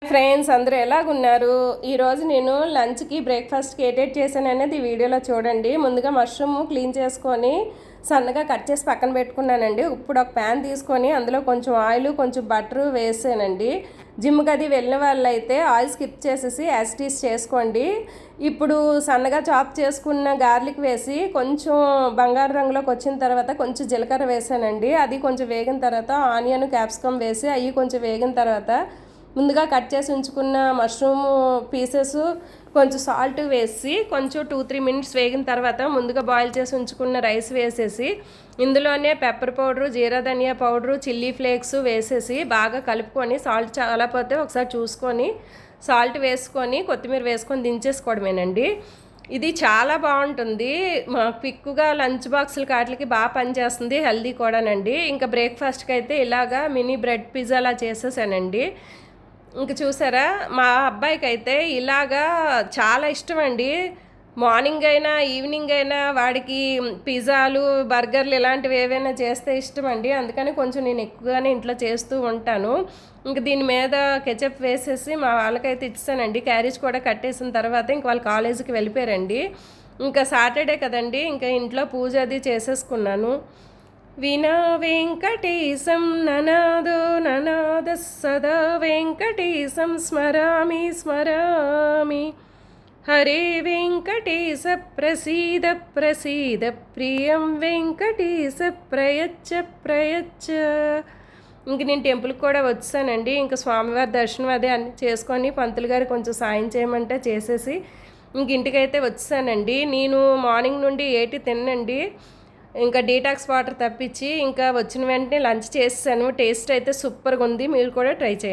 Friends అందరూ ఎలాగున్నారు? ఈరోజు నేను లంచ్కి బ్రేక్ఫాస్ట్కి ఏటేట్ చేశాను అనేది ఈ వీడియోలో చూడండి. ముందుగా మష్రూమ్ క్లీన్ చేసుకొని సన్నగా కట్ చేసి పక్కన పెట్టుకున్నానండి. ఇప్పుడు ఒక ప్యాన్ తీసుకొని అందులో కొంచెం ఆయిల్ కొంచెం బటరు వేసానండి. జిమ్కి అది వెళ్ళిన వాళ్ళైతే ఆయిల్ స్కిప్ చేసేసి యాసిటీస్ చేసుకోండి. ఇప్పుడు సన్నగా చాప్ చేసుకున్న గార్లిక్ వేసి కొంచెం బంగారు రంగులోకి వచ్చిన తర్వాత కొంచెం జీలకర్ర వేసానండి. అది కొంచెం వేగిన తర్వాత ఆనియన్ క్యాప్సికమ్ వేసి అవి కొంచెం వేగిన తర్వాత ముందుగా కట్ చేసి ఉంచుకున్న మష్రూమ్ పీసెస్ కొంచెం సాల్ట్ వేసి కొంచెం 2-3 మినిట్స్ వేగిన తర్వాత ముందుగా బాయిల్ చేసి ఉంచుకున్న రైస్ వేసేసి ఇందులోనే పెప్పర్ పౌడరు, జీరా ధనియా పౌడరు, చిల్లీ ఫ్లేక్స్ వేసేసి బాగా కలుపుకొని సాల్ట్ చాలపోతే ఒకసారి చూసుకొని సాల్ట్ వేసుకొని కొత్తిమీర వేసుకొని దించేసుకోవడమేనండి. ఇది చాలా బాగుంటుంది. మా క్విక్గా లంచ్ బాక్సులు కాట్లకి బాగా పనిచేస్తుంది, హెల్దీ కూడానండి. ఇంకా బ్రేక్ఫాస్ట్కి అయితే ఇలాగా మినీ బ్రెడ్ పిజ్జాలా చేసేసానండి. ఇంక చూసారా, మా అబ్బాయికి అయితే ఇలాగా చాలా ఇష్టం అండి. మార్నింగ్ అయినా ఈవినింగ్ అయినా వాడికి పిజ్జాలు బర్గర్లు ఇలాంటివి ఏవైనా చేస్తే ఇష్టం అండి. అందుకని కొంచెం నేను ఎక్కువగానే ఇంట్లో చేస్తూ ఉంటాను. ఇంక దీని మీద కెచప్ వేసేసి మా వాళ్ళకైతే ఇచ్చానండి. క్యారేజ్ కూడా కట్టేసిన తర్వాత ఇంక వాళ్ళు కాలేజీకి వెళ్ళిపోయారండి. ఇంకా సాటర్డే కదండి, ఇంకా ఇంట్లో పూజ అది చేసేసుకున్నాను. వినా వెంకటేశం ననాదో ననాద సదా వెంకటేశం స్మరామి స్మరామి. హరే వెంకటేశ ప్రసీద ప్రసీద ప్రియం వెంకటేశ ప్రయచ్చ ప్రయచ్చ. ఇంక నేను టెంపుల్కి కూడా వచ్చానండి. ఇంకా స్వామివారి దర్శనం అదే అన్ని చేసుకొని పంతులు గారు కొంచెం సాయం చేయమంటే చేసేసి ఇంక ఇంటికైతే వచ్చానండి. నేను మార్నింగ్ నుండి ఏటి తిన్నండి, ఇంకా డీటాక్స్ వాటర్ తప్పించి ఇంకా వచ్చిన వెంటనే లంచ్ చేసాను. టేస్ట్ అయితే సూపర్గా ఉంది, మీరు కూడా ట్రై చేయండి.